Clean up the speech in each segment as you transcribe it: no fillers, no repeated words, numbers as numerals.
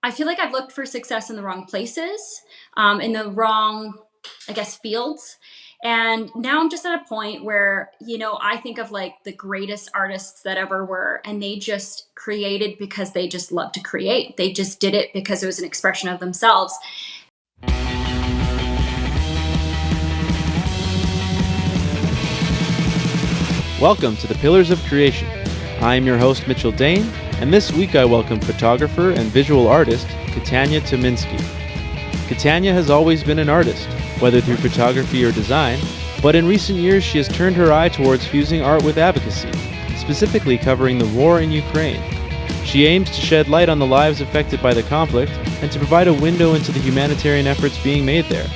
I feel like I've looked for success in the wrong places, in the wrong, I guess, fields. And now I'm just at a point where, I think of like the greatest artists that ever were, and they just created because they just love to create. They just did it because it was an expression of themselves. Welcome to the Pillars of Creation. I am your host, Mitchel Dane, and this week I welcome photographer and visual artist, Katanya Timinsky. Katanya has always been an artist, whether through photography or design, but in recent years she has turned her eye towards fusing art with advocacy, specifically covering the war in Ukraine. She aims to shed light on the lives affected by the conflict and to provide a window into the humanitarian efforts being made there.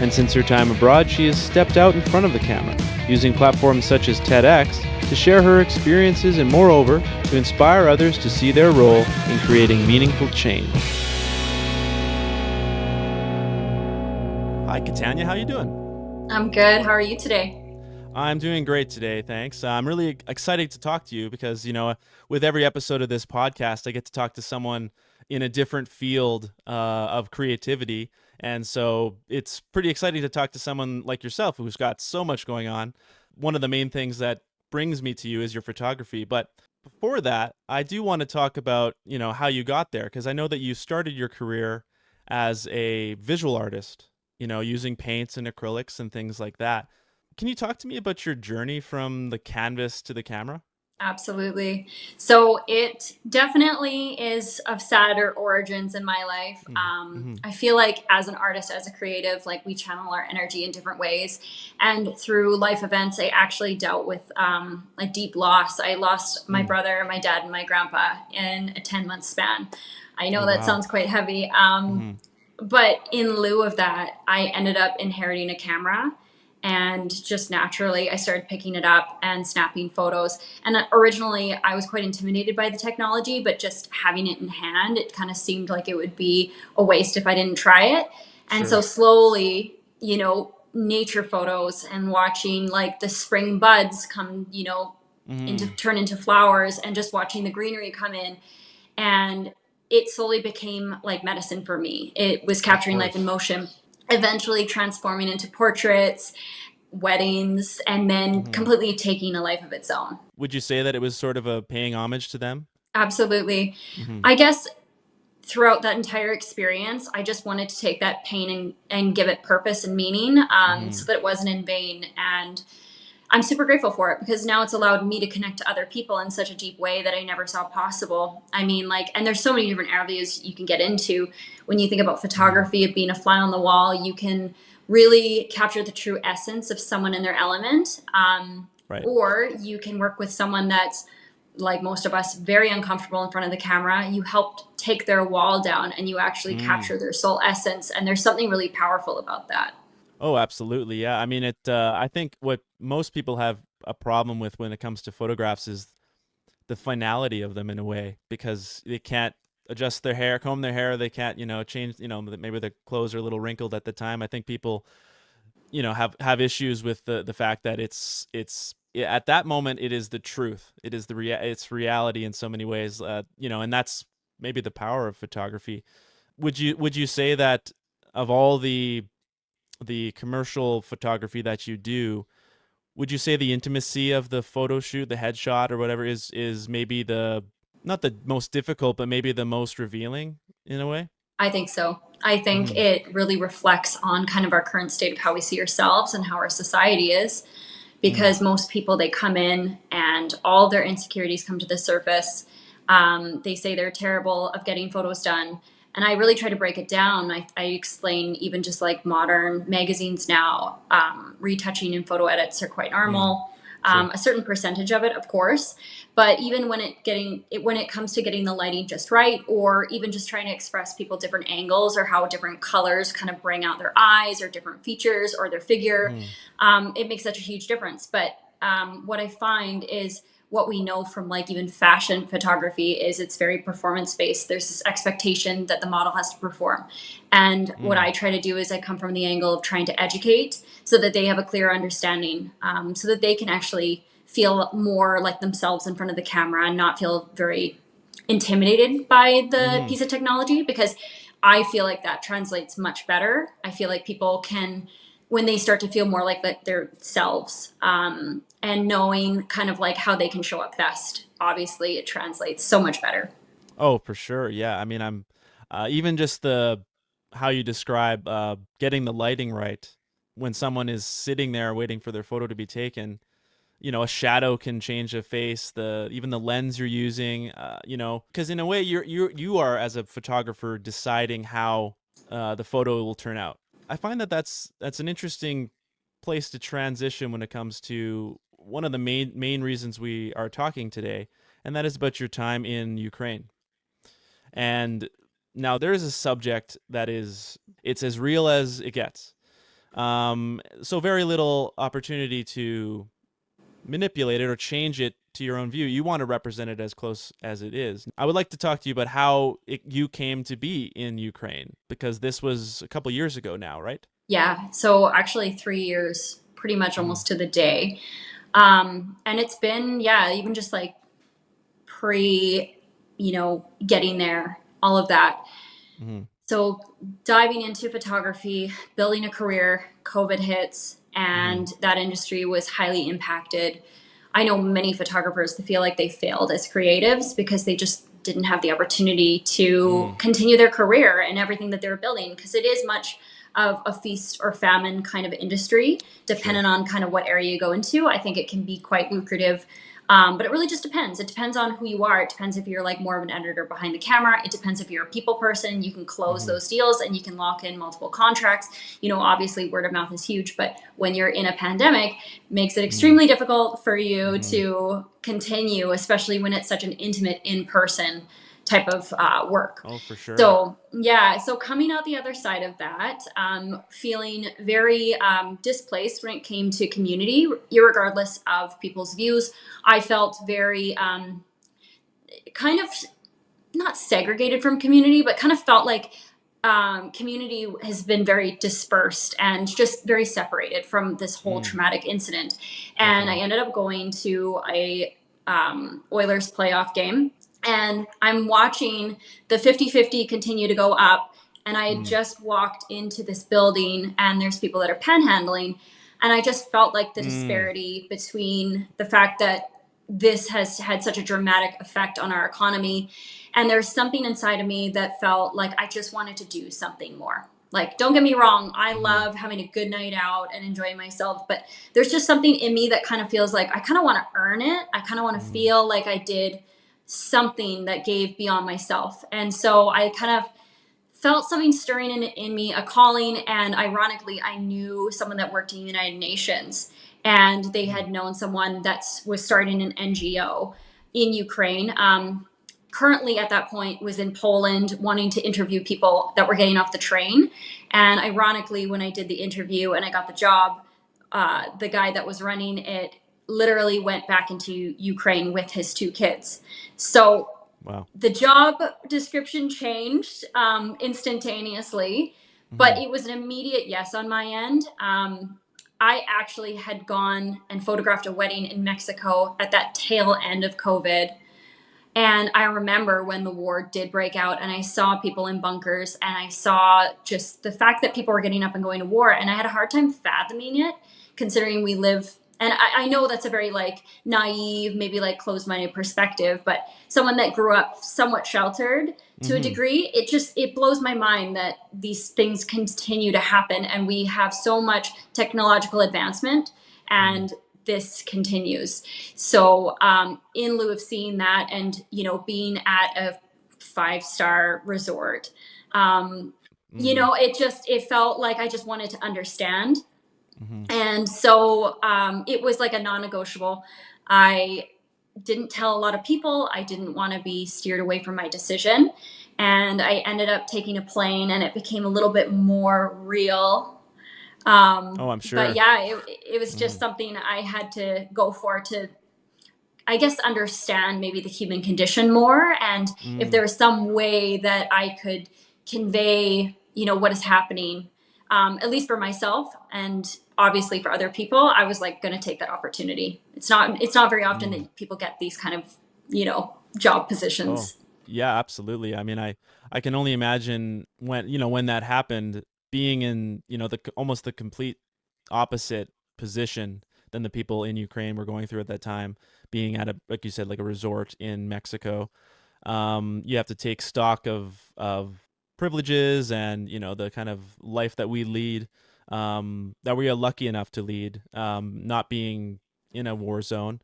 And since her time abroad, she has stepped out in front of the camera, using platforms such as TEDx to share her experiences and, moreover, to inspire others to see their role in creating meaningful change. Hi, Katanya. How are you doing? I'm good. How are you today? I'm doing great today, thanks. I'm really excited to talk to you because, with every episode of this podcast, I get to talk to someone in a different field of creativity. And so it's pretty exciting to talk to someone like yourself who's got so much going on. One of the main things that brings me to you is your photography. But before that, I do want to talk about, how you got there, because I know that you started your career as a visual artist, using paints and acrylics and things like that. Can you talk to me about your journey from the canvas to the camera? Absolutely. So it definitely is of sadder origins in my life. Mm-hmm. I feel like as an artist, as a creative, like we channel our energy in different ways. And through life events, I actually dealt with a deep loss. I lost my brother, my dad, and my grandpa in a 10-month span. I know Oh, that wow. sounds quite heavy. Mm-hmm. But in lieu of that, I ended up inheriting a camera. And just naturally, I started picking it up and snapping photos. And originally, I was quite intimidated by the technology, but just having it in hand, it kind of seemed like it would be a waste if I didn't try it. And so Sure. slowly, nature photos and watching like the spring buds come, Mm-hmm. turn into flowers, and just watching the greenery come in. And it slowly became like medicine for me. It was Of capturing life in course. motion, eventually transforming into portraits, weddings, and then Mm-hmm. completely taking a life of its own. Would you say that it was sort of a paying homage to them? Absolutely. Mm-hmm. I guess throughout that entire experience, I just wanted to take that pain and give it purpose and meaning, Mm-hmm. so that it wasn't in vain. And I'm super grateful for it because now it's allowed me to connect to other people in such a deep way that I never saw possible. I mean, and there's so many different avenues you can get into. When you think about Mm-hmm. photography, of being a fly on the wall, you can really capture the true essence of someone in their element. Right. Or you can work with someone that's, like most of us, very uncomfortable in front of the camera. You helped take their wall down and you actually Mm. capture their soul essence. And there's something really powerful about that. Oh, absolutely. Yeah. I mean, I think what most people have a problem with when it comes to photographs is the finality of them in a way, because they can't adjust their hair, comb their hair. They can't, change, maybe their clothes are a little wrinkled at the time. I think people, have issues with the fact that at that moment, it is the truth. It is it's reality in so many ways, and that's maybe the power of photography. Would you say that of all the commercial photography that you do, would you say the intimacy of the photo shoot, the headshot or whatever is maybe the not the most difficult, but maybe the most revealing in a way? I think so. I think Mhm. it really reflects on kind of our current state of how we see ourselves and how our society is. Mm. Because most people, they come in and all their insecurities come to the surface. They say they're terrible of getting photos done. And I really try to break it down. I explain even just like modern magazines now, retouching and photo edits are quite Mm. normal. Sure. A certain percentage of it, of course, but even when it comes to getting the lighting just right, or even just trying to express people different angles or how different colors kind of bring out their eyes or different features or their figure, Mm. it makes such a huge difference. But what I find is what we know from like even fashion photography is it's very performance based. There's this expectation that the model has to perform. And what Mm. I try to do is I come from the angle of trying to educate so that they have a clear understanding, so that they can actually feel more like themselves in front of the camera and not feel very intimidated by the Mm-hmm. piece of technology, because I feel like that translates much better. I feel like people can, when they start to feel more like their selves, and knowing kind of like how they can show up best, obviously it translates so much better. Oh, for sure. Yeah. I mean, I'm even just the how you describe getting the lighting right when someone is sitting there waiting for their photo to be taken. A shadow can change a face. The even the lens you're using. Because in a way, you are as a photographer deciding how the photo will turn out. I find that that's an interesting place to transition when it comes to one of the main reasons we are talking today, and that is about your time in Ukraine. And now there is a subject that it's as real as it gets. So very little opportunity to manipulate it or change it to your own view. You want to represent it as close as it is. I would like to talk to you about how you came to be in Ukraine, because this was a couple years ago now, right? Yeah, so actually 3 years, pretty much Mm-hmm. almost to the day. And it's been, yeah, even just like pre, getting there, all of that. Mm-hmm. So diving into photography, building a career, COVID hits, Mm-hmm. and that industry was highly impacted. I know many photographers that feel like they failed as creatives because they just didn't have the opportunity to Mm. continue their career and everything that they were building, because it is much of a feast or famine kind of industry, Sure. depending on kind of what area you go into. I think it can be quite lucrative. But it really just depends. It depends on who you are. It depends if you're like more of an editor behind the camera. It depends if you're a people person. You can close Mm-hmm. those deals and you can lock in multiple contracts. Obviously word of mouth is huge, but when you're in a pandemic, makes it extremely difficult for you Mm-hmm. to continue, especially when it's such an intimate in-person type of work. Oh, for sure. So yeah, so coming out the other side of that, feeling very displaced when it came to community, irregardless of people's views. I felt very kind of not segregated from community, but kind of felt like community has been very dispersed and just very separated from this whole Mm, traumatic incident. And I definitely. ended up going to a Oilers playoff game, and I'm watching the 50-50 continue to go up. And I had Mm. just walked into this building, and there's people that are panhandling. And I just felt like the Mm. disparity between the fact that this has had such a dramatic effect on our economy, and there's something inside of me that felt like I just wanted to do something more. Like, don't get me wrong, I Mm-hmm. love having a good night out and enjoying myself, but there's just something in me that kind of feels like I kind of want to earn it. I kind of want to Mm. feel like I did something that gave beyond myself. And so I kind of felt something stirring in me, a calling. And ironically, I knew someone that worked in the United Nations, and they Mm. had known someone that was starting an NGO in Ukraine. Currently, at that point, was in Poland wanting to interview people that were getting off the train. And ironically, when I did the interview and I got the job, the guy that was running it literally went back into Ukraine with his two kids. So Wow. the job description changed instantaneously, Mm-hmm. but it was an immediate yes on my end. I actually had gone and photographed a wedding in Mexico at that tail end of COVID. And I remember when the war did break out, and I saw people in bunkers, and I saw just the fact that people were getting up and going to war. And I had a hard time fathoming it, considering we live. And I know that's a very like naive, maybe like closed minded perspective, but someone that grew up somewhat sheltered to a Mm-hmm. degree, it blows my mind that these things continue to happen, and we have so much technological advancement, Mm-hmm. and this continues. So, in lieu of seeing that, and being at a 5-star resort, Mm. it felt like I just wanted to understand, Mm-hmm. and so it was like a non-negotiable. I didn't tell a lot of people. I didn't want to be steered away from my decision, and I ended up taking a plane, and it became a little bit more real. Oh, I'm But sure. yeah, it was just Mm. something I had to go for to, I guess, understand maybe the human condition more. And if Mm. there was some way that I could convey, what is happening, at least for myself and obviously for other people, I was like going to take that opportunity. It's not very often Mm. that people get these kind of, job Oh, positions. Yeah, absolutely. I mean, I can only imagine when, when that happened, being in, almost the complete opposite position than the people in Ukraine were going through at that time, being at a, like you said, like a resort in Mexico. You have to take stock of privileges and, the kind of life that we lead, that we are lucky enough to lead, not being in a war zone.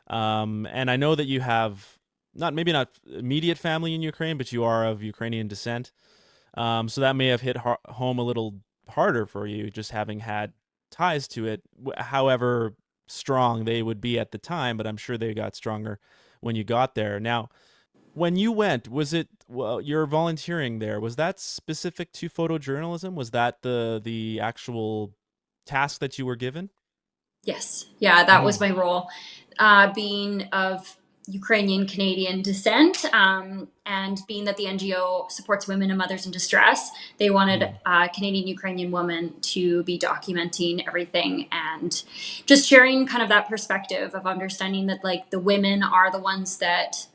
And I know that you have not, maybe not immediate family in Ukraine, but you are of Ukrainian descent. So that may have hit home a little harder for you, just having had ties to it, however strong they would be at the time. But I'm sure they got stronger when you got there. Now, when you went, was it, well, you're volunteering there? Was that specific to photojournalism? Was that the actual task that you were given? Yes, yeah, that was Mm-hmm. my role. Being of Ukrainian Canadian descent, and being that the NGO supports women and mothers in distress, they wanted Mm. a Canadian Ukrainian woman to be documenting everything and just sharing kind of that perspective of understanding that like the women are the ones that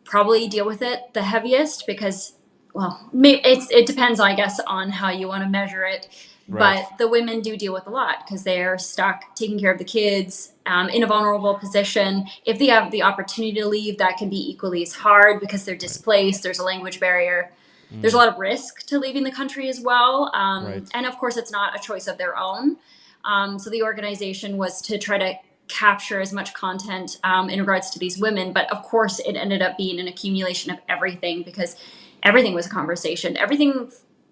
probably deal with it the heaviest because, well, it depends, I guess, on how you want to measure it. Right. But the women do deal with a lot because they're stuck taking care of the kids, in a vulnerable position. If they have the opportunity to leave, that can be equally as hard because they're Right. displaced. There's a language barrier. There's a Mm. lot of risk to leaving the country as well. Right. And of course, it's not a choice of their own. So the organization was to try to capture as much content, in regards to these women. But of course, it ended up being an accumulation of everything because everything was a conversation.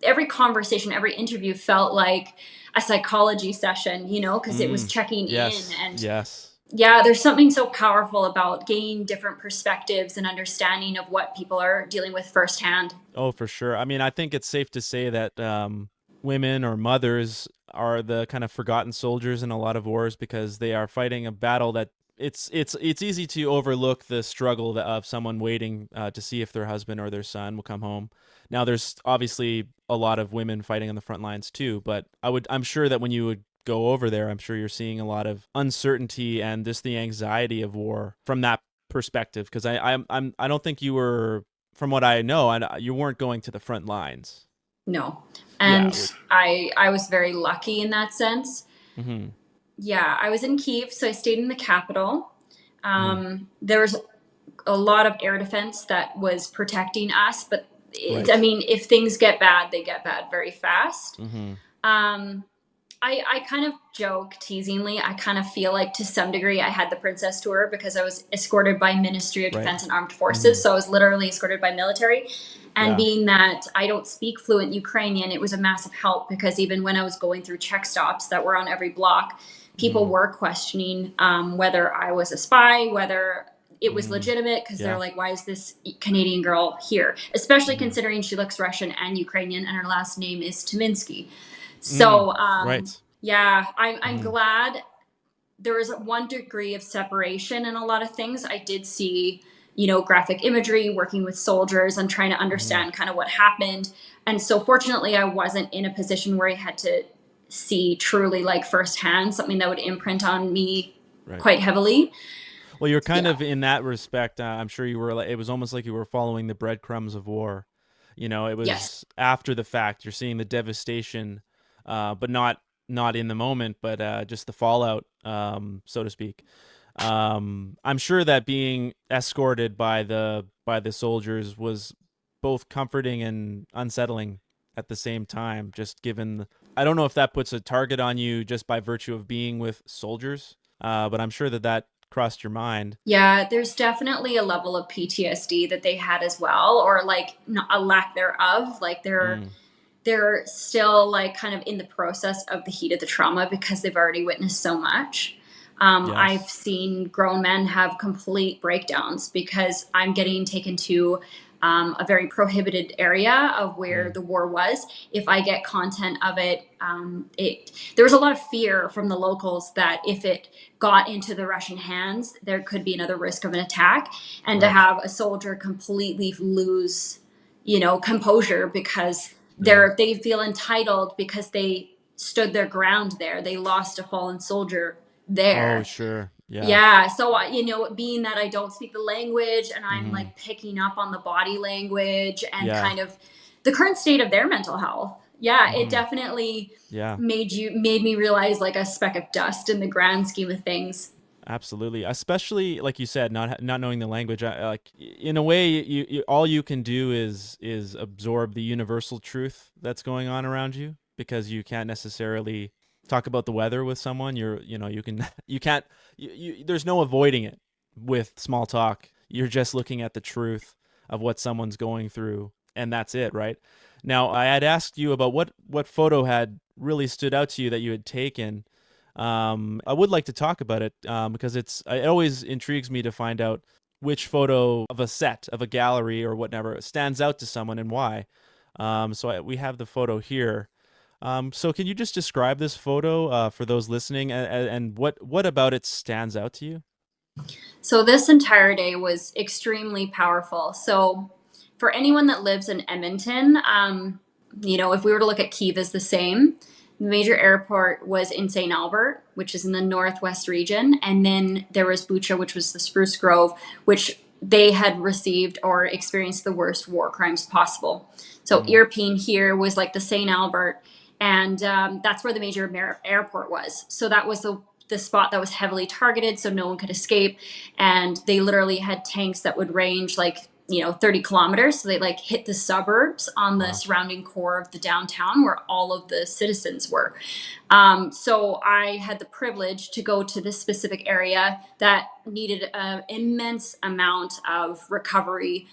Every conversation, every interview felt like a psychology session, because it was Mm. checking in. Yes. And Yes. yeah, there's something so powerful about gaining different perspectives and understanding of what people are dealing with firsthand. Oh, for sure. I mean, I think it's safe to say that women or mothers are the kind of forgotten soldiers in a lot of wars because they are fighting a battle that it's easy to overlook the struggle of someone waiting to see if their husband or their son will come home. Now, there's obviously a lot of women fighting on the front lines too, but I'm sure that when you would go over there, I'm sure you're seeing a lot of uncertainty and just the anxiety of war from that perspective. Because I don't think you were, from what I know, you weren't going to the front lines. No. Yeah. And I was very lucky in that sense. Mm-hmm. Yeah, I was in Kiev, so I stayed in the capital. Mm. There was a lot of air defense that was protecting us, but I Right. mean, if things get bad, they get bad very fast. Mm-hmm. Um, I kind of joke teasingly. I kind of feel like to some degree I had the princess tour because I was escorted by Ministry of Right. Defense and Armed Mm-hmm. Forces. So I was literally escorted by military. And Yeah. being that I don't speak fluent Ukrainian, it was a massive help because even when I was going through check stops that were on every block, people Mm-hmm. were questioning, whether I was a spy, whether it was Mm. legitimate, because they're Yeah. like, why is this Canadian girl here? Especially Mm-hmm. considering she looks Russian and Ukrainian and her last name is Timinsky. Mm. So, Right. yeah, I'm Mm-hmm. glad there was one degree of separation in a lot of things. I did see, graphic imagery, working with soldiers and trying to Mm-hmm. understand kind of what happened. And so, fortunately, I wasn't in a position where I had to see truly like firsthand something that would imprint on me Right. quite heavily. Well, you're kind Yeah. of in that respect. I'm sure you were. Like, it was almost like you were following the breadcrumbs of war. It Yes. was after the fact. You're seeing the devastation, but not in the moment, but just the fallout, so to speak. I'm sure that being escorted by the soldiers was both comforting and unsettling at the same time. Just given, I don't know if that puts a target on you just by virtue of being with soldiers, but I'm sure that that crossed your mind. Yeah, there's definitely a level of PTSD that they had as well, or like a lack thereof. Like Mm, they're still like kind of in the process of the heat of the trauma because they've already witnessed so much. I've yes. seen grown men have complete breakdowns because I'm getting taken to, a very prohibited area of where Mm, the war was. If I get content of it, there was a lot of fear from the locals that if it got into the Russian hands, there could be another risk of an attack, and to right. have a soldier completely lose, composure because Yeah. they feel entitled because they stood their ground there. They lost a fallen soldier Oh, there. sure. Yeah. Yeah. So, being that I don't speak the language and I'm Mm-hmm. like picking up on the body language and Yeah. kind of the current state of their mental health. Yeah, it Mm-hmm. definitely Yeah. made me realize like a speck of dust in the grand scheme of things. Absolutely, especially like you said, not knowing the language. Like in a way, you all you can do is absorb the universal truth that's going on around you, because you can't necessarily talk about the weather with someone. You can you can't there's no avoiding it with small talk. You're just looking at the truth of what someone's going through, and that's it, right? Now, I had asked you about what photo had really stood out to you that you had taken. I would like to talk about it, because it always intrigues me to find out which photo of a set of a gallery or whatever stands out to someone and why. We have the photo here. So can you just describe this photo for those listening, and what about it stands out to you? So this entire day was extremely powerful. So for anyone that lives in Edmonton, if we were to look at Kiev as the same, the major airport was in St. Albert, which is in the northwest region, and then there was Bucha, which was the Spruce Grove, which they had received or experienced the worst war crimes possible. So Mm, Irpin here was like the St. Albert, and that's where the major airport was. So that was the spot that was heavily targeted, so no one could escape. And they literally had tanks that would range like 30 kilometers, so they like hit the suburbs on the wow. surrounding core of the downtown where all of the citizens were. So I had the privilege to go to this specific area that needed an immense amount of recovery,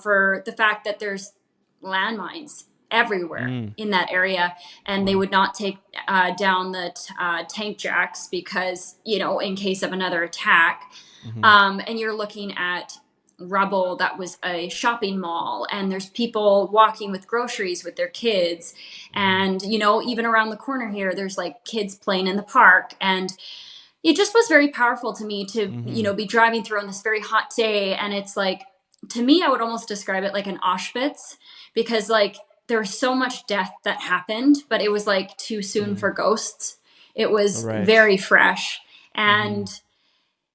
for the fact that there's landmines everywhere Mm, in that area, and they wow. would not take down the tank jacks because in case of another attack. Hmm. And you're looking at rubble that was a shopping mall, and there's people walking with groceries with their kids, Hmm. and even around the corner here there's like kids playing in the park. And it just was very powerful to me to Hmm. be driving through on this very hot day, and it's like, to me, I would almost describe it like an Auschwitz, because like there was so much death that happened, but it was like too soon Mm, for ghosts. It all was right. very fresh. Hmm. And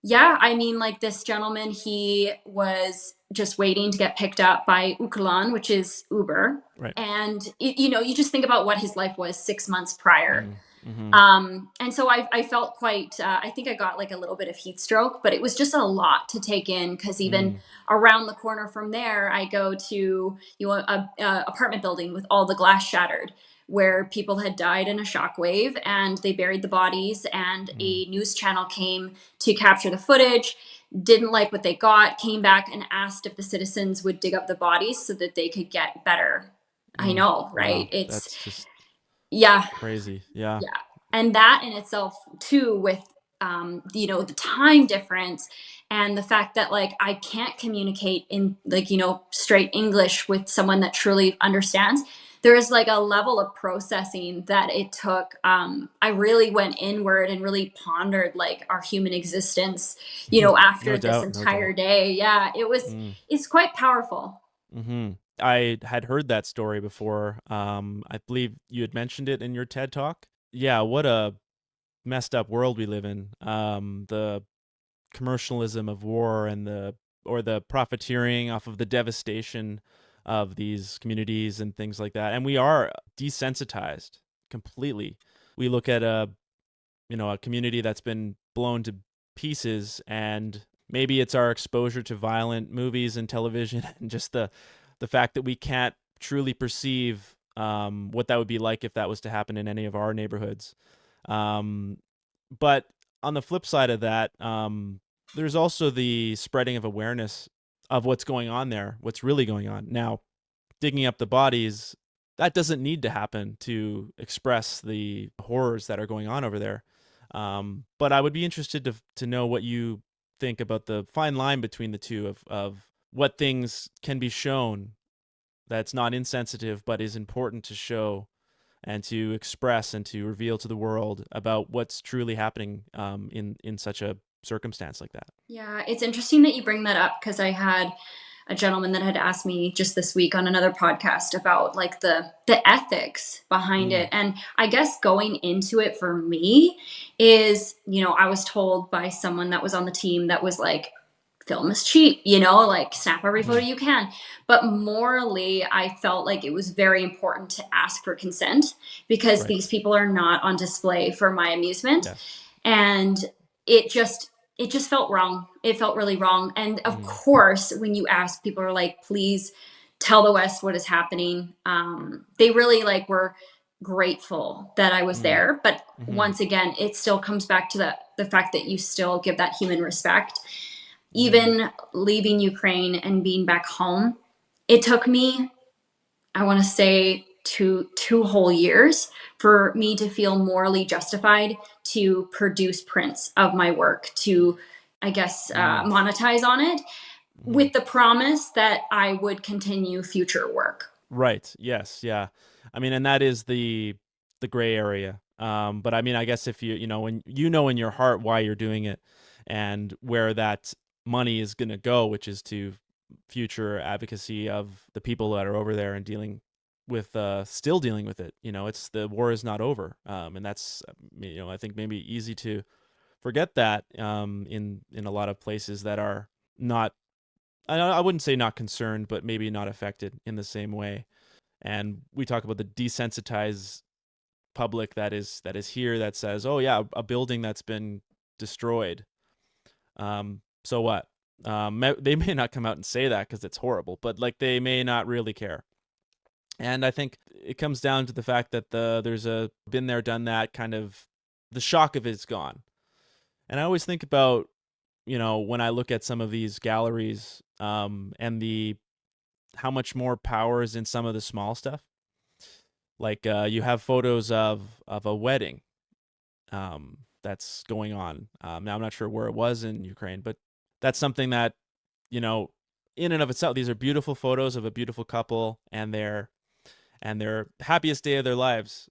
yeah, I mean, like this gentleman, he was just waiting to get picked up by Ukalan, which is Uber. Right. And, you just think about what his life was 6 months prior. Mm, hmm. And so I felt quite, I think I got like a little bit of heat stroke, but it was just a lot to take in, because even Mm, around the corner from there, I go to, a apartment building with all the glass shattered, where people had died in a shockwave and they buried the bodies, and mm, a news channel came to capture the footage, didn't like what they got, came back and asked if the citizens would dig up the bodies so that they could get better. I mm. know, right? Wow. It's, That's just yeah, crazy. Yeah. yeah. And that in itself too, with the time difference, and the fact that like I can't communicate in like straight English with someone that truly understands. There is like a level of processing that it took. I really went inward and really pondered like our human existence, No after this doubt. No doubt. entire day. Yeah, Mm. it's quite powerful. Hmm. I had heard that story before. I believe you had mentioned it in your TED talk. Yeah, what a messed up world we live in. The commercialism of war and the profiteering off of the devastation of these communities and things like that. And we are desensitized completely. We look at a community that's been blown to pieces, and maybe it's our exposure to violent movies and television and just the fact that we can't truly perceive what that would be like if that was to happen in any of our neighborhoods. um, but on the flip side of that, there's also the spreading of awareness of what's going on there, what's really going on now. Digging up the bodies, that doesn't need to happen to express the horrors that are going on over there. But I would be interested to know what you think about the fine line between the two of what things can be shown that's not insensitive but is important to show and to express and to reveal to the world about what's truly happening, in such a circumstance like that. Yeah, it's interesting that you bring that up, because I had a gentleman that had asked me just this week on another podcast about like the ethics behind Mm. it. And I guess going into it for me is, I was told by someone that was on the team that was like, film is cheap, like snap every photo Mm-hmm. you can. But morally, I felt like it was very important to ask for consent because Right. these people are not on display for my amusement. Yes. And it just it just felt wrong. It felt really wrong. And of Mm. course, when you ask, people are like, please tell the West what is happening. They really like were grateful that I was Mm. there. But Mm-hmm. once again, it still comes back to the fact that you still give that human respect. Mm-hmm. Even leaving Ukraine and being back home, it took me, I want to say, two whole years for me to feel morally justified to produce prints of my work, to, I guess, Mm. monetize on it, Mm-hmm. with the promise that I would continue future work. Right. Yes. Yeah. I mean, and that is the gray area. But I mean, I guess if when you know in your heart why you're doing it and where that money is going to go, which is to future advocacy of the people that are over there and dealing with still dealing with it. It's the war is not over. And that's I think maybe easy to forget that in a lot of places that are not I wouldn't say not concerned, but maybe not affected in the same way. And we talk about the desensitized public that is here that says, "Oh yeah, a building that's been destroyed. So what?" They may not come out and say that because it's horrible, but like they may not really care. And I think it comes down to the fact that there's a been there, done that kind of the shock of it's gone. And I always think about when I look at some of these galleries and the how much more power is in some of the small stuff. Like you have photos of a wedding that's going on. Now I'm not sure where it was in Ukraine, but that's something that you know, in and of itself, these are beautiful photos of a beautiful couple and their happiest day of their lives.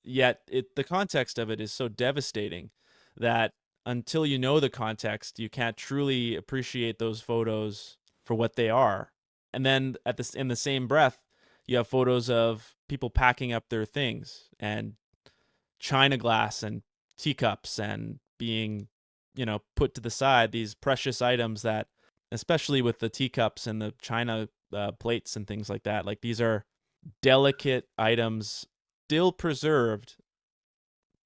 Yet the context of it is so devastating that until you know the context, you can't truly appreciate those photos for what they are. And then in the same breath, you have photos of people packing up their things and china glass and teacups and being, put to the side, these precious items that, especially with the teacups and the china plates and things like that, like these are delicate items still preserved,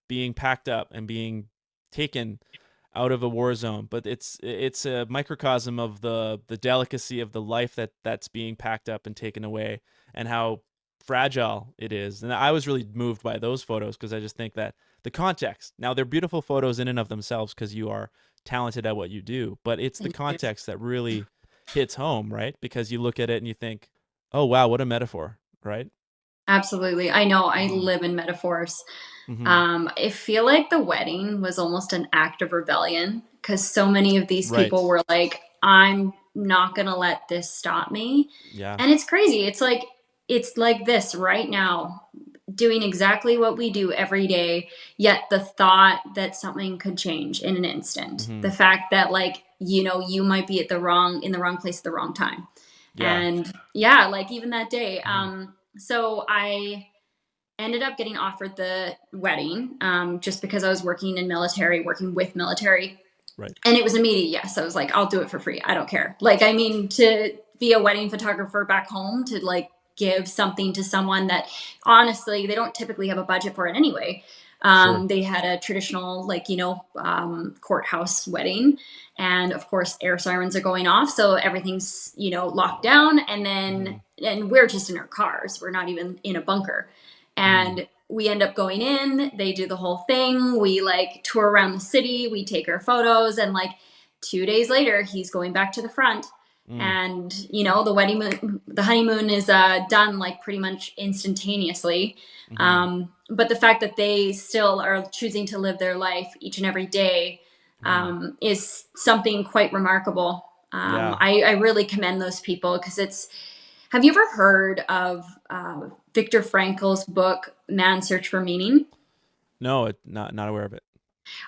being packed up and being taken out of a war zone, but it's a microcosm of the delicacy of the life that's being packed up and taken away and how fragile it is. And I was really moved by those photos because I just think that the context, now they're beautiful photos in and of themselves because you are talented at what you do, but it's the Thank you. context that really hits home, right? Because you look at it and you think, oh wow, what a metaphor, right? Absolutely. I know I Mm-hmm. live in metaphors. Mm-hmm. I feel like the wedding was almost an act of rebellion because so many of these Right. people were like, I'm not going to let this stop me. Yeah. And it's crazy. It's like this right now, doing exactly what we do every day, yet the thought that something could change in an instant. Mm-hmm. The fact that like, you might be in the wrong place at the wrong time. Yeah. And yeah, like even that day. Mm-hmm. So I ended up getting offered the wedding just because I was working with military. Right. And it was immediate yes. I was like, I'll do it for free. I don't care. Like, I mean, to be a wedding photographer back home, to like give something to someone that honestly, they don't typically have a budget for it anyway. Sure. They had a traditional, like, courthouse wedding. And of course, air sirens are going off. So everything's, locked down. Mm-hmm. And we're just in our cars. We're not even in a bunker. Mm-hmm. And we end up going in, they do the whole thing. We like tour around the city, we take our photos, and like 2 days later, he's going back to the front. Mm. And the honeymoon is done like pretty much instantaneously. Mm-hmm. But the fact that they still are choosing to live their life each and every day Mm-hmm. is something quite remarkable. Yeah. I really commend those people because it's. Have you ever heard of Viktor Frankl's book, Man's Search for Meaning? No, not aware of it.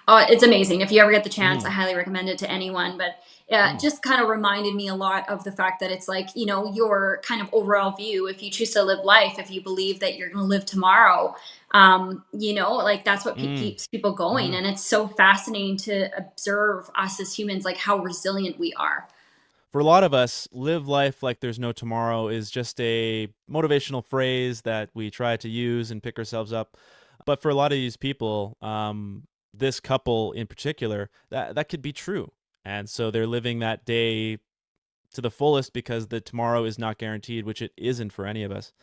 It's amazing. If you ever get the chance, I Mm-hmm. highly recommend it to anyone. But yeah, it Mm. just kind of reminded me a lot of the fact that it's like, your kind of overall view. If you choose to live life, if you believe that you're going to live tomorrow, like that's what Mm. keeps people going. Mm-hmm. And it's so fascinating to observe us as humans, like how resilient we are. For a lot of us, live life like there's no tomorrow is just a motivational phrase that we try to use and pick ourselves up. But for a lot of these people, this couple in particular, that could be true. And so they're living that day to the fullest because the tomorrow is not guaranteed, which it isn't for any of us.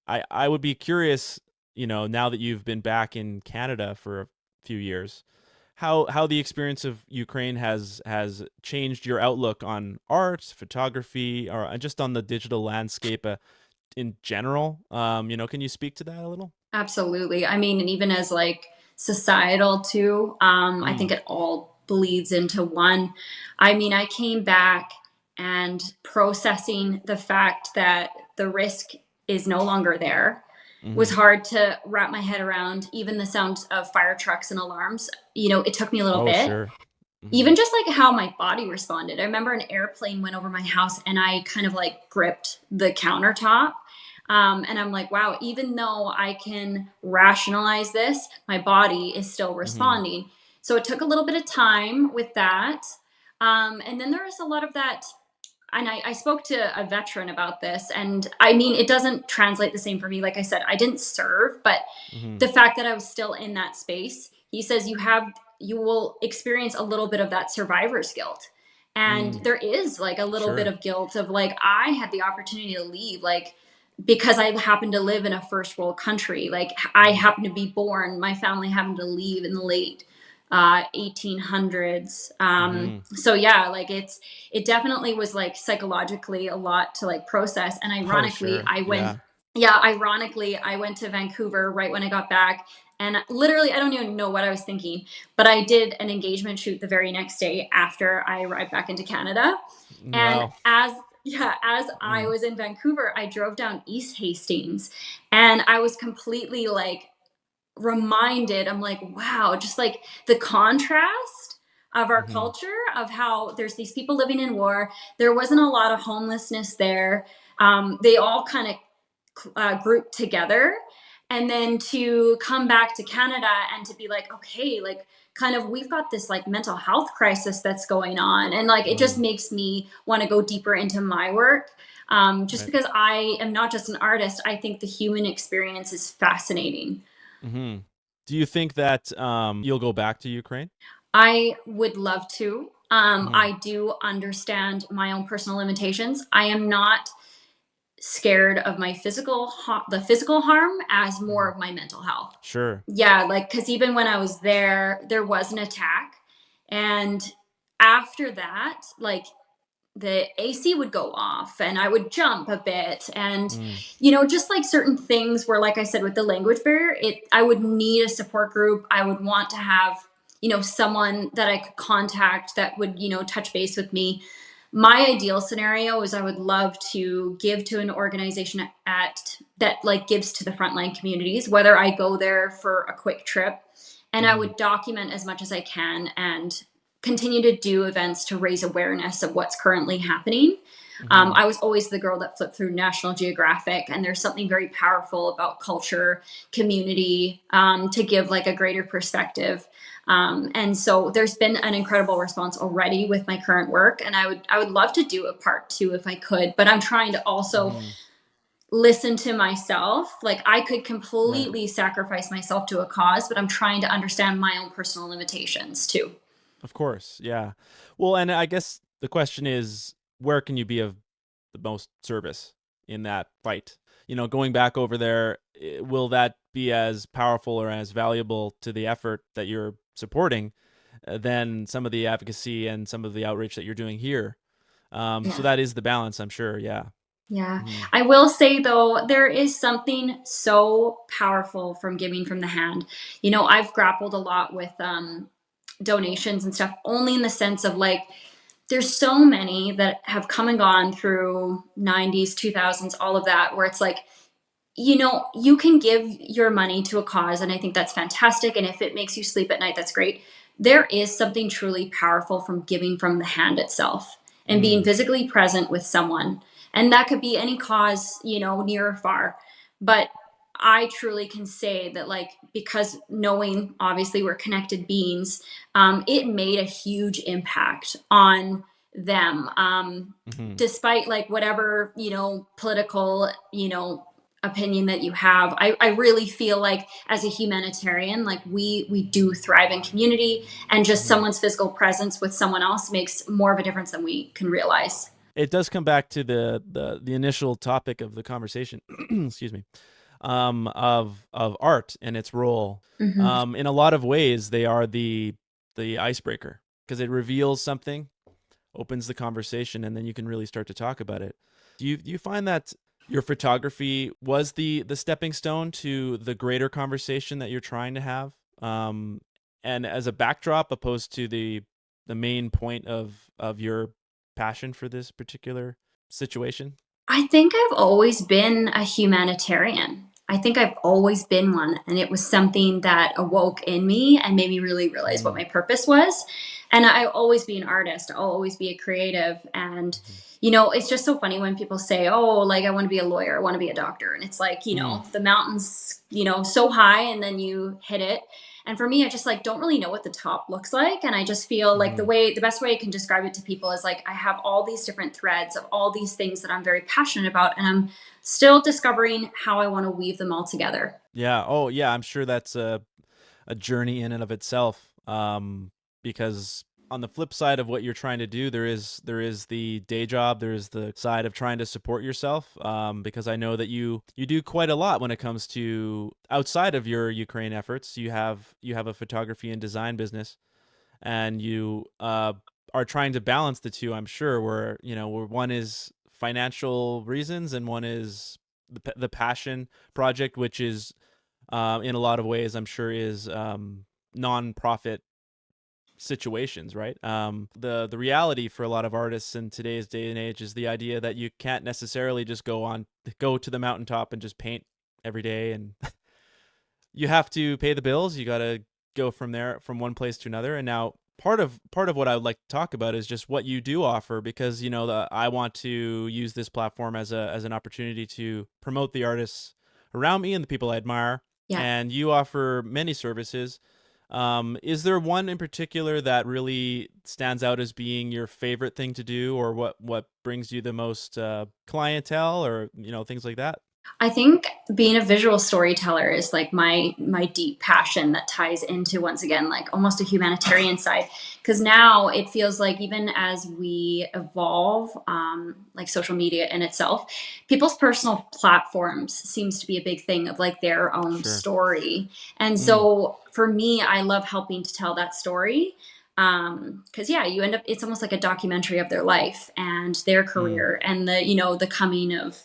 I would be curious, now that you've been back in Canada for a few years, how the experience of Ukraine has changed your outlook on art, photography, or just on the digital landscape in general. Can you speak to that a little? Absolutely. I mean, and even as like societal too, I think Mm. it all bleeds into one. I mean, I came back and processing the fact that the risk is no longer there was Mm-hmm. hard to wrap my head around. Even the sound of fire trucks and alarms, it took me a little Oh, bit. sure. Mm-hmm. Even just like how my body responded. I remember an airplane went over my house and I kind of like gripped the countertop. And I'm like, wow, even though I can rationalize this, my body is still Mm-hmm. responding. So it took a little bit of time with that. And then there was a lot of that. And I spoke to a veteran about this. And I mean, it doesn't translate the same for me. Like I said, I didn't serve, but Mm-hmm. the fact that I was still in that space, he says you will experience a little bit of that survivor's guilt. And Mm. there is like a little bit Sure. of guilt of like I had the opportunity to leave, like because I happened to live in a first world country. Like I Mm-hmm. happened to be born, my family happened to leave in the late 1800s. Mm-hmm. So yeah, like it definitely was like psychologically a lot to like process. And Oh, ironically, sure. Yeah. I went to Vancouver right when I got back. And literally, I don't even know what I was thinking, but I did an engagement shoot the very next day after I arrived back into Canada. And Wow. as I Mm. was in Vancouver, I drove down East Hastings and I was completely like reminded. I'm like, wow, just like the contrast of our Mm-hmm. culture, of how there's these people living in war. There wasn't a lot of homelessness there. They all kind of grouped together. And then to come back to Canada and to be like, okay, like kind of we've got this like mental health crisis that's going on. And like it just Mm. makes me want to go deeper into my work. Just Right. because I am not just an artist, I think the human experience is fascinating. Mm-hmm. Do you think that you'll go back to Ukraine? I would love to. Mm-hmm. I do understand my own personal limitations. I am not scared of the physical harm as more Mm-hmm. of my mental health. Sure. Yeah, like because even when I was there was an attack, and after that, like the AC would go off and I would jump a bit. And, Mm. just like certain things where, like I said, with the language barrier, I would need a support group. I would want to have, someone that I could contact that would, touch base with me. My ideal scenario is I would love to give to an organization that like gives to the frontline communities, whether I go there for a quick trip, and I Mm-hmm. would document as much as I can and continue to do events to raise awareness of what's currently happening. Mm-hmm. I was always the girl that flipped through National Geographic, and there's something very powerful about culture, community, to give like a greater perspective. And so there's been an incredible response already with my current work, and I would love to do a part two if I could, but I'm trying to also Mm-hmm. listen to myself. Like I could Right. completely sacrifice myself to a cause, but I'm trying to understand my own personal limitations too. Of course. Yeah. Well, and I guess the question is, where can you be of the most service in that fight? Going back over there, will that be as powerful or as valuable to the effort that you're supporting than some of the advocacy and some of the outreach that you're doing here? So Yeah. that is the balance, I'm sure. Yeah. Yeah. Hmm. I will say though, there is something so powerful from giving from the hand. I've grappled a lot with donations and stuff, only in the sense of like, there's so many that have come and gone through 90s, 2000s, all of that, where it's like you can give your money to a cause, and I think that's fantastic. And if it makes you sleep at night, that's great. There is something truly powerful from giving from the hand itself and being Mm, physically present with someone. And that could be any cause, near or far. But I truly can say that, like, because knowing obviously we're connected beings, it made a huge impact on them. hmm. Despite like whatever, political, opinion that you have, I really feel like as a humanitarian, like we do thrive in community, and just Hmm. someone's physical presence with someone else makes more of a difference than we can realize. It does come back to the initial topic of the conversation. Excuse me. Of art and its role. Hmm. In a lot of ways, they are the icebreaker because it reveals something, opens the conversation, and then you can really start to talk about it. Do you find that your photography was the stepping stone to the greater conversation that you're trying to have, and as a backdrop, opposed to the main point of your passion for this particular situation? I think I've always been a humanitarian. I think I've always been one. And it was something that awoke in me and made me really realize what Mm-hmm. my purpose was. And I'll always be an artist, I'll always be a creative. And, it's just so funny when people say, oh, like, I want to be a lawyer, I want to be a doctor. And it's like, Mm-hmm. the mountain's, so high and then you hit it. And for me, I just like don't really know what the top looks like. And I just feel like Mm-hmm. the best way I can describe it to people is like I have all these different threads of all these things that I'm very passionate about. And I'm still discovering how I want to weave them all together. Yeah. Oh, yeah. I'm sure that's a journey in and of itself. Because on the flip side of what you're trying to do, there is the day job, there is the side of trying to support yourself. Because I know that you do quite a lot when it comes to outside of your Ukraine efforts. You have a photography and design business, and you are trying to balance the two. I'm sure where one is financial reasons and one is the passion project, which is in a lot of ways, I'm sure, is non-profit situations, right? The reality for a lot of artists in today's day and age is the idea that you can't necessarily just go to the mountaintop and just paint every day, and you have to pay the bills. You got to go from there, from one place to another. And now part of what I would like to talk about is just what you do offer, because I want to use this platform as an opportunity to promote the artists around me and the people I admire. Yeah. And you offer many services. Is there one in particular that really stands out as being your favorite thing to do, or what brings you the most clientele, or things like that? I think being a visual storyteller is like my deep passion that ties into, once again, like almost a humanitarian side. Because now it feels like even as we evolve, like social media in itself, people's personal platforms seems to be a big thing of like their own Sure. story. And Mm, so for me, I love helping to tell that story. Because yeah, you end up, it's almost like a documentary of their life and their mm, career and the coming of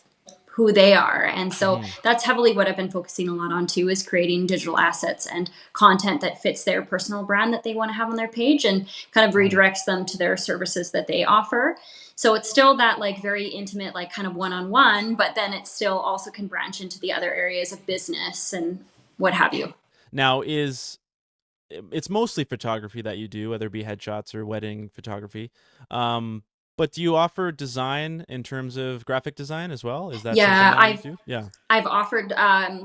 who they are. And so mm-hmm, that's heavily what I've been focusing a lot on too, is creating digital assets and content that fits their personal brand that they want to have on their page and kind of mm-hmm. redirects them to their services that they offer. So it's still that like very intimate, like kind of one-on-one, but then it still also can branch into the other areas of business and what have you. Now, it's mostly photography that you do, whether it be headshots or wedding photography. Um, but do you offer design in terms of graphic design as well? Is that something Yeah, that you I've do? Yeah. I've offered,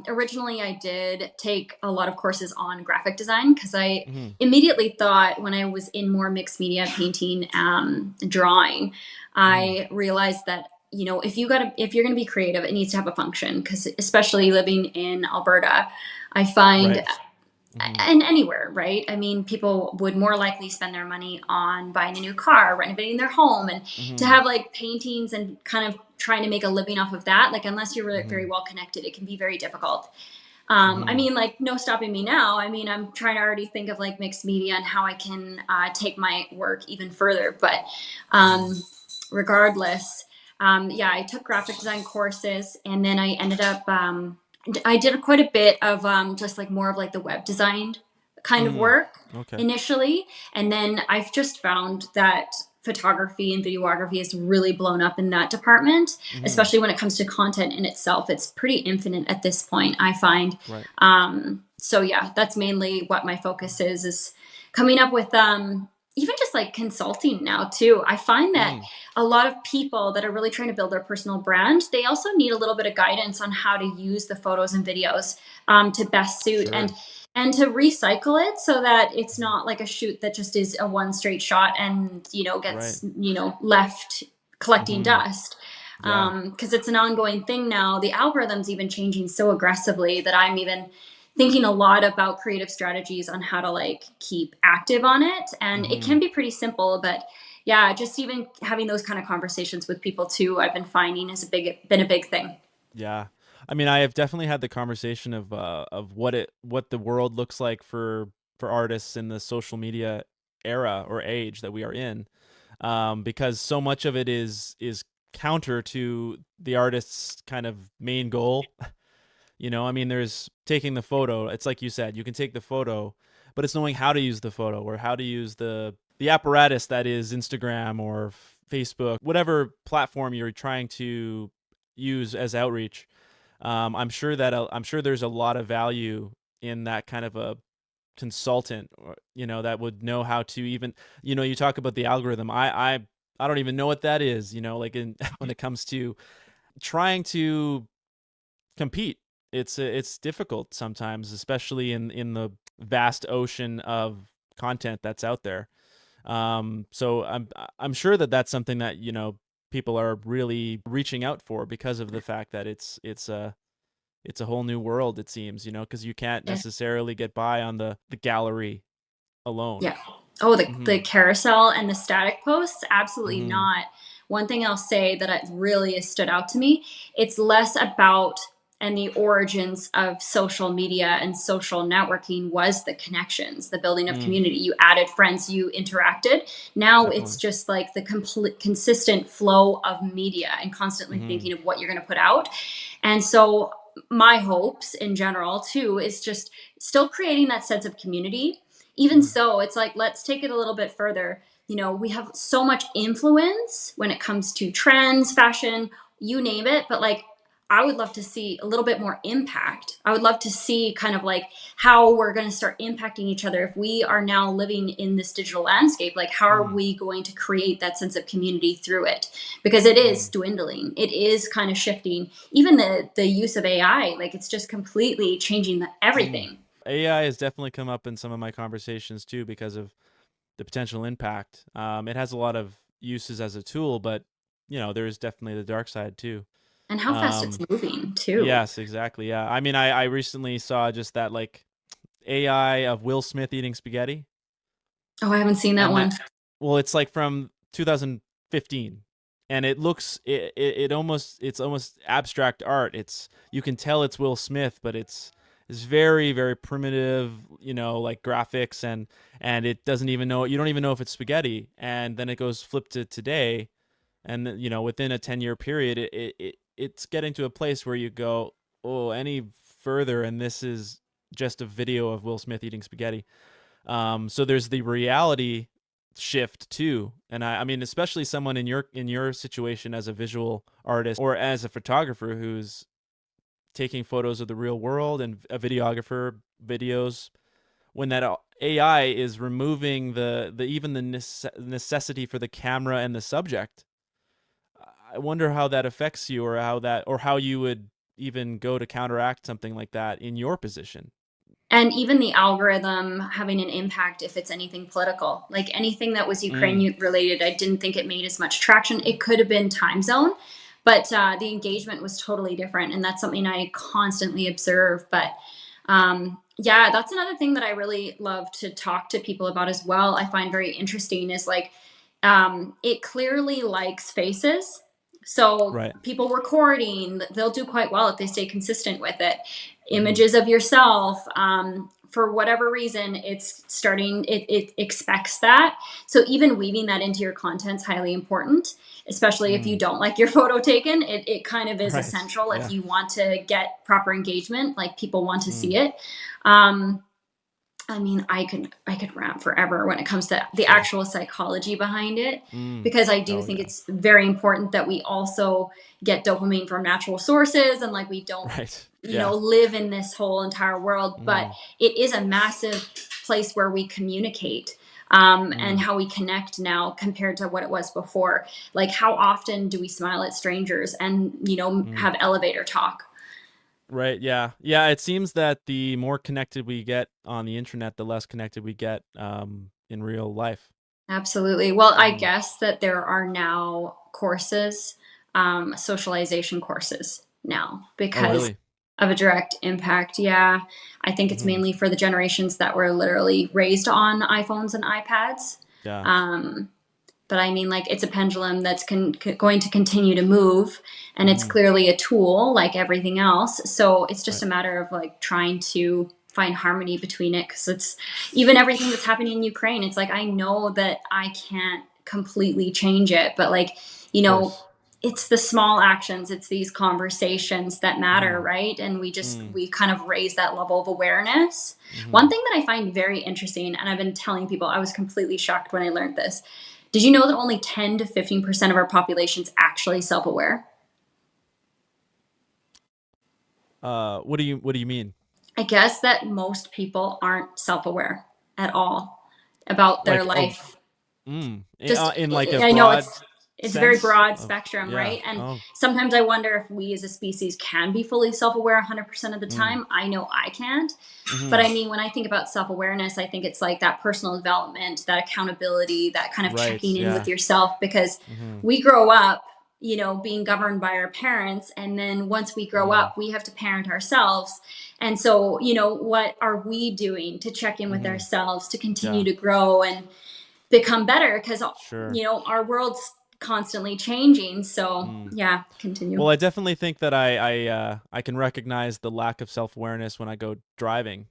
originally I did take a lot of courses on graphic design because I Mm-hmm. immediately thought when I was in more mixed media painting, drawing, Mm-hmm. I realized that, if you're going to be creative, it needs to have a function. Because especially living in Alberta, I find, Right. Mm-hmm. and anywhere, right? I mean, people would more likely spend their money on buying a new car, renovating their home, and to Mm-hmm. have like paintings and kind of trying to make a living off of that, like unless you're Mm-hmm. very well connected, it can be very difficult. I Mm-hmm. mean, like, no stopping me now. I mean, I'm trying to already think of like mixed media and how I can take my work even further. But Mm-hmm. um, regardless, yeah, I took graphic design courses, and then I ended up, I did quite a bit of just like more of like the web design kind of Mm-hmm. work Okay. initially. And then I've just found that photography and videography has really blown up in that department, Mm-hmm. especially when it comes to content in itself. It's pretty infinite at this point, I find. Right. So yeah, that's mainly what my focus is coming up with even just like consulting now too. I find that Mm. a lot of people that are really trying to build their personal brand, they also need a little bit of guidance on how to use the photos and videos to best suit Sure. and to recycle it so that it's not like a shoot that just is a one straight shot and Right. gets left collecting Mm-hmm. dust, Yeah. because it's an ongoing thing now. The algorithm's even changing so aggressively that I'm even thinking a lot about creative strategies on how to like keep active on it. And it Mm-hmm. can be pretty simple, but yeah, just even having those kind of conversations with people too, I've been finding has been a big thing. Yeah. I mean, I have definitely had the conversation of what the world looks like for artists in the social media era or age that we are in, because so much of it is counter to the artist's kind of main goal. I mean, there's taking the photo. It's like you said, you can take the photo, but it's knowing how to use the photo or how to use the apparatus that is Instagram or Facebook, whatever platform you're trying to use as outreach. I'm sure there's a lot of value in that kind of a consultant, or, that would know how to even, you talk about the algorithm. I don't even know what that is. Like when it comes to trying to compete. It's difficult sometimes, especially in the vast ocean of content that's out there. So I'm sure that that's something that people are really reaching out for because of the fact that it's a whole new world, it seems, because you can't Yeah. necessarily get by on the gallery alone. Yeah. Oh, the Mm-hmm. carousel and the static posts? Absolutely Mm-hmm. not. One thing I'll say that really has stood out to me, it's less about and the origins of social media and social networking was the connections, the building of Mm, community. You added friends, you interacted. Now it's definitely. just like the complete consistent flow of media and constantly Mm-hmm. thinking of what you're going to put out. And so my hopes in general too is just still creating that sense of community. Even Mm-hmm. so, it's like, let's take it a little bit further. We have so much influence when it comes to trends, fashion, you name it. But like, I would love to see a little bit more impact. I would love to see kind of like how we're going to start impacting each other. If we are now living in this digital landscape, like how are Mm-hmm. we going to create that sense of community through it? Because it Mm-hmm. is dwindling. It is kind of shifting. Even the use of AI, like it's just completely changing Mm. everything. AI has definitely come up in some of my conversations too because of the potential impact. It has a lot of uses as a tool, but there is definitely the dark side too. And how fast it's Um, moving too. yes, exactly. Yeah, I mean, I recently saw just that like AI of Will Smith eating spaghetti, Oh, I haven't seen that and one. that, well, it's like from 2015, and it's almost abstract art. You can tell it's Will Smith, but it's very very primitive, like graphics, and it doesn't even know, you don't even know if it's spaghetti, and then it goes flip to today, and then, within a 10-year period, it's getting to a place where you go, oh, any further and this is just a video of Will Smith eating spaghetti. So there's the reality shift too, and I mean, especially someone in your situation as a visual artist or as a photographer who's taking photos of the real world, and a videographer videos, when that AI is removing the even the necessity for the camera and the subject. I wonder how that affects you, or how you would even go to counteract something like that in your position. And even the algorithm having an impact if it's anything political. Like anything that was Mm, Ukraine related, I didn't think it made as much traction. It could have been time zone, but the engagement was totally different. And that's something I constantly observe. But yeah, that's another thing that I really love to talk to people about as well. I find very interesting is like it clearly likes faces. So right. people recording, they'll do quite well if they stay consistent with it. Mm-hmm. Images of yourself, for whatever reason, it expects that. So even weaving that into your content is highly important, especially if you Mm, don't like your photo taken. It kind of is right. essential if Yeah. you want to get proper engagement, like people want to Mm, see it. Um, I mean, I could rant forever when it comes to the Sure. actual psychology behind it, Mm. because I do Oh think yeah. it's very important that we also get dopamine from natural sources, and like we don't, Right. Yeah. live in this whole entire world. But Mm. it is a massive place where we communicate, and Mm. how we connect now compared to what it was before. Like, how often do we smile at strangers and Mm. have elevator talk? Right. Yeah. Yeah. It seems that the more connected we get on the internet, the less connected we get in real life. Absolutely. Well, I Mm. guess that there are now courses, socialization courses now, Oh, because really? of a direct impact. Yeah. I think it's Mm-hmm. mainly for the generations that were literally raised on iPhones and iPads. Yeah. Um, but I mean, like, it's a pendulum that's going to continue to move, and it's Mm-hmm. clearly a tool like everything else. So it's just Right. a matter of like trying to find harmony between it, because it's even everything that's happening in Ukraine. It's like, I know that I can't completely change it, but like, you Of know, course. it's the small actions, it's these conversations that matter, Mm-hmm. right? And we just Mm. we kind of raise that level of awareness. Mm-hmm. One thing that I find very interesting, and I've been telling people, I was completely shocked when I learned this. Did you know that only 10 to 15% of our population is actually self-aware? What do you mean? I guess that most people aren't self-aware at all about their Like of life. in, Just, in like a I know broad it's a very sense broad of spectrum, yeah. right? And Oh. sometimes I wonder if we as a species can be fully self-aware 100% of the Mm. time. I know I can't. But Mm-hmm. I mean, when I think about self-awareness, I think it's like that personal development, that accountability, that kind of Right. checking in with Yeah. yourself, because Mm-hmm. we grow up, being governed by our parents, and then once we grow Mm. up, we have to parent ourselves. And so, what are we doing to check in with Mm-hmm. ourselves to continue Yeah. to grow and become better? Because Sure. our world's constantly changing. So Mm. yeah, continue. Well, I definitely think that I can recognize the lack of self-awareness when I go driving.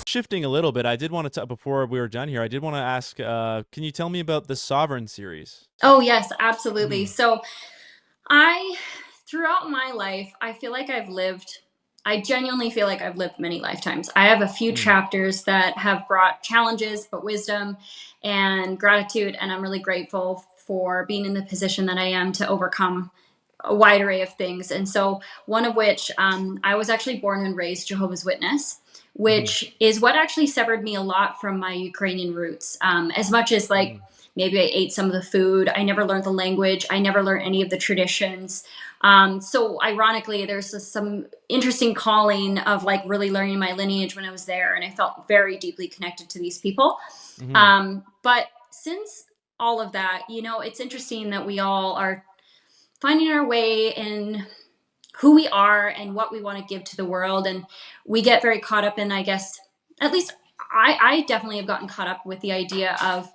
Shifting a little bit, I did want to before we were done here, I did want to ask, can you tell me about the Sovereign series? Oh yes, absolutely. Mm-hmm. So I, throughout my life, I genuinely feel like I've lived many lifetimes. I have a few Mm. chapters that have brought challenges, but wisdom and gratitude. And I'm really grateful for being in the position that I am to overcome a wide array of things. And so, one of which, I was actually born and raised Jehovah's Witness, Mm-hmm. which is what actually severed me a lot from my Ukrainian roots. As much as, like, Mm. maybe I ate some of the food, I never learned the language, I never learned any of the traditions. So, ironically, there's some interesting calling of like really learning my lineage when I was there, and I felt very deeply connected to these people. Mm-hmm. But since all of that, it's interesting that we all are finding our way in who we are and what we want to give to the world. And we get very caught up in, I guess, at least I definitely have gotten caught up with the idea of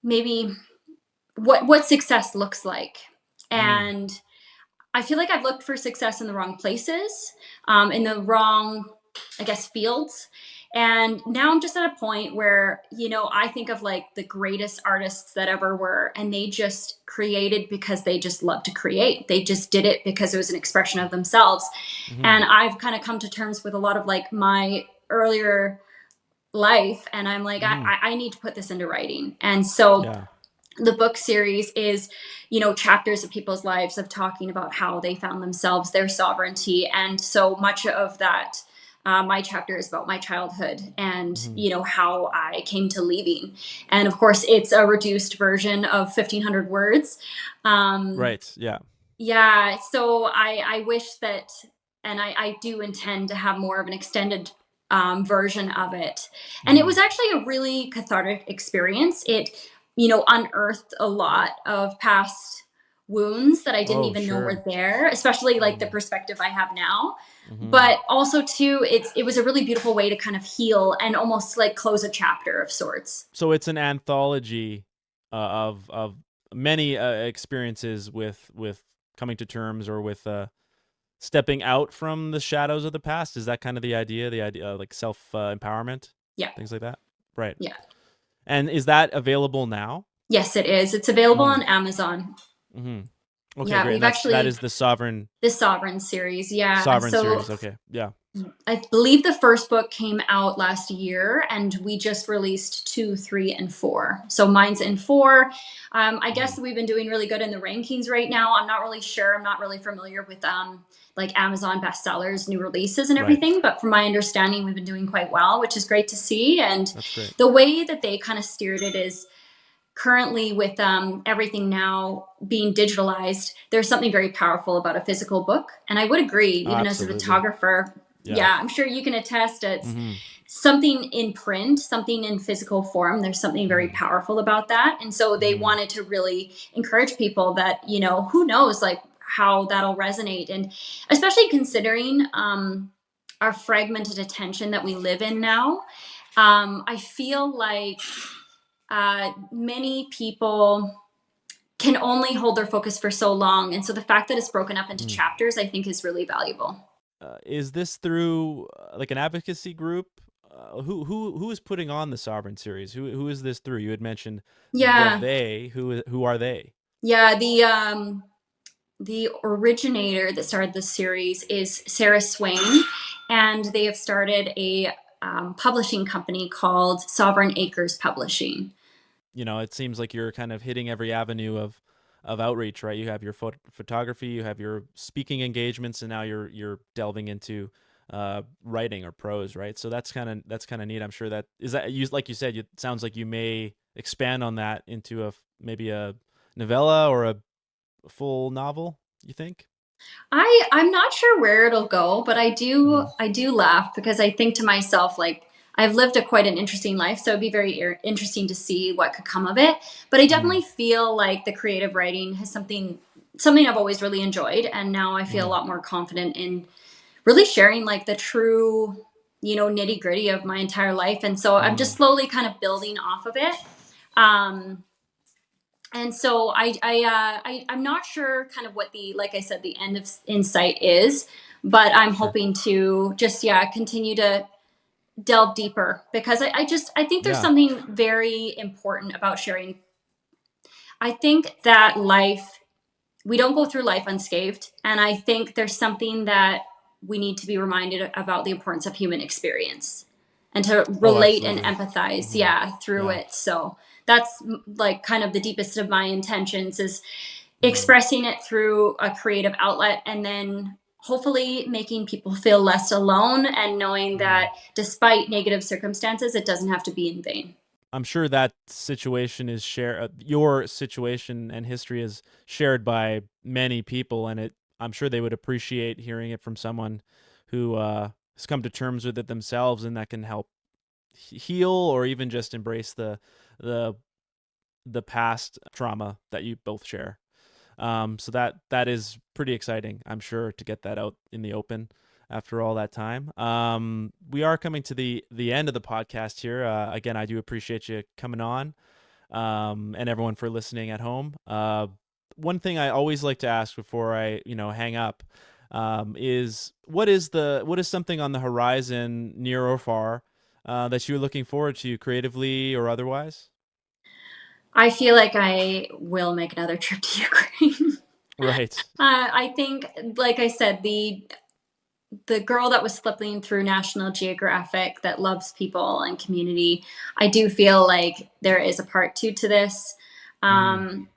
maybe what success looks like. Mm. And I feel like I've looked for success in the wrong places, in the wrong, I guess, fields. And now I'm just at a point where, I think of like the greatest artists that ever were, and they just created because they just love to create. They just did it because it was an expression of themselves. Mm-hmm. And I've kind of come to terms with a lot of like my earlier life. And I'm like, Mm-hmm. I need to put this into writing. And so Yeah. the book series is, chapters of people's lives of talking about how they found themselves, their sovereignty. And so much of that, my chapter is about my childhood and, Mm-hmm. how I came to leaving. And of course, it's a reduced version of 1,500 words. Um, Right. Yeah. yeah, so I wish that, and I do intend to have more of an extended version of it. And it Mm-hmm. was actually a really cathartic experience. It, unearthed a lot of past wounds that I didn't Oh, even know were sure. there, especially like the Mm-hmm. perspective I have now. Mm-hmm. But also too, it was a really beautiful way to kind of heal and almost like close a chapter of sorts. So it's an anthology of many experiences with coming to terms or with stepping out from the shadows of the past. Is that kind of the idea? The idea like self empowerment, Yeah. things like that. Right. Yeah. And is that available now? Yes, it is. It's available Mm-hmm. on Amazon. Mm-hmm. Okay, Yeah, great. we've And that actually is the Sovereign the Sovereign series. Yeah. Sovereign So series. Okay. Yeah. I believe the first book came out last year, and we just released 2, 3, and 4. So mine's in 4. I Mhm. guess we've been doing really good in the rankings right now. I'm not really sure. I'm not really familiar with like Amazon bestsellers, new releases, and Right. everything. But from my understanding, we've been doing quite well, which is great to see. And That's great. the way that they kind of steered it is currently with everything now being digitalized, there's something very powerful about a physical book. And I would agree, even as a Absolutely. photographer, Yeah. yeah, I'm sure you can attest, it's Mhm. something in print, something in physical form. There's something very Mhm. powerful about that. And so they Mhm. wanted to really encourage people that, who knows, like how that'll resonate. And especially considering our fragmented attention that we live in now, I feel like many people can only hold their focus for so long. And so the fact that it's broken up into Mhm. chapters, I think is really valuable. Is this through like an advocacy group? Who is putting on the Sovereign series? Who is this through? You had mentioned the Yeah. they. Who are they? Yeah. The originator that started this series is Sarah Swain, and they have started a publishing company called Sovereign Acres Publishing. It seems like you're kind of hitting every avenue of outreach, right? You have your photography, you have your speaking engagements, and now you're delving into writing or prose, right? So that's kind of neat. I'm sure that is that you like you said. It sounds like you may expand on that into maybe a novella or a full novel. You think? I'm not sure where it'll go, but I do Hmm. I do laugh because I think to myself, like, I've lived a quite an interesting life, so it'd be very interesting to see what could come of it. But I Hmm. definitely feel like the creative writing has something I've always really enjoyed, and now I feel a Hmm. lot more confident in really sharing like the true, nitty gritty of my entire life. And so I'm just Hmm. slowly kind of building off of it. Um, and so I'm not sure kind of what the, like I said, the end of insight is, but I'm Sure. hoping to just, continue to delve deeper because I think there's Yeah. something very important about sharing. I think that we don't go through life unscathed. And I think there's something that we need to be reminded about, the importance of human experience and to Oh, relate and absolutely. empathize, Hmm. through Yeah. it. So that's like kind of the deepest of my intentions is Hmm. expressing it through a creative outlet, and then hopefully making people feel less alone and knowing Hmm. that despite negative circumstances, it doesn't have to be in vain. I'm sure that situation is shared. Your situation and history is shared by many people, and I'm sure they would appreciate hearing it from someone who has come to terms with it themselves, and that can help heal or even just embrace the the past trauma that you both share. So that is pretty exciting, I'm sure, to get that out in the open after all that time. We are coming to the end of the podcast here. Again, I do appreciate you coming on, and everyone for listening at home. One thing I always like to ask before I hang up is what is something on the horizon, near or far, that you're looking forward to creatively or otherwise? I feel like I will make another trip to Ukraine. Right. I think, like I said, the girl that was flipping through National Geographic that loves people and community, I do feel like there is a part two to this. Hmm. Um,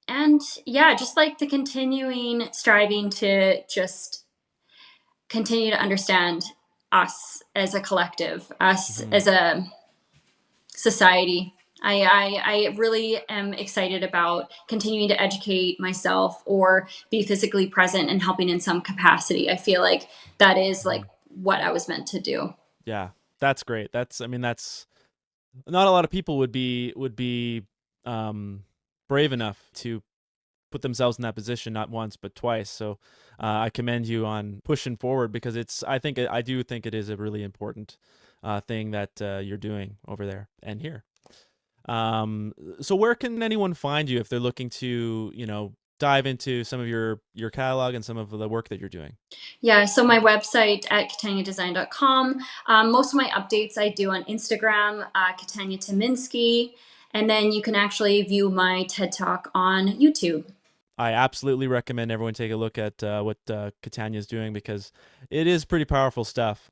and yeah, just like the continuing striving to just continue to understand us as a collective, us Hmm. as a society. I really am excited about continuing to educate myself or be physically present and helping in some capacity. I feel like that is like Hmm. what I was meant to do. Yeah, that's great. I mean, that's not a lot of people would be um, brave enough to put themselves in that position not once but twice. So I commend you on pushing forward because I do think it is a really important thing that you're doing over there and here. Um, so where can anyone find you if they're looking to dive into some of your catalog and some of the work that you're doing? Yeah, so my website at katanyadesign.com. Most of my updates I do on Instagram, Katanya Timinsky, and then you can actually view my TED Talk on YouTube. I absolutely recommend everyone take a look at what Katanya is doing, because it is pretty powerful stuff.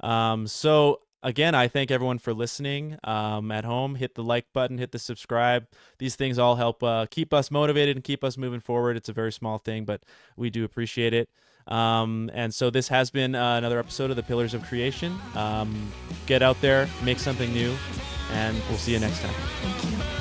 So again, I thank everyone for listening at home. Hit the like button, hit the subscribe. These things all help keep us motivated and keep us moving forward. It's a very small thing, but we do appreciate it. And so this has been another episode of the Pillars of Creation. Get out there, make something new, and we'll see you next time. Thank you.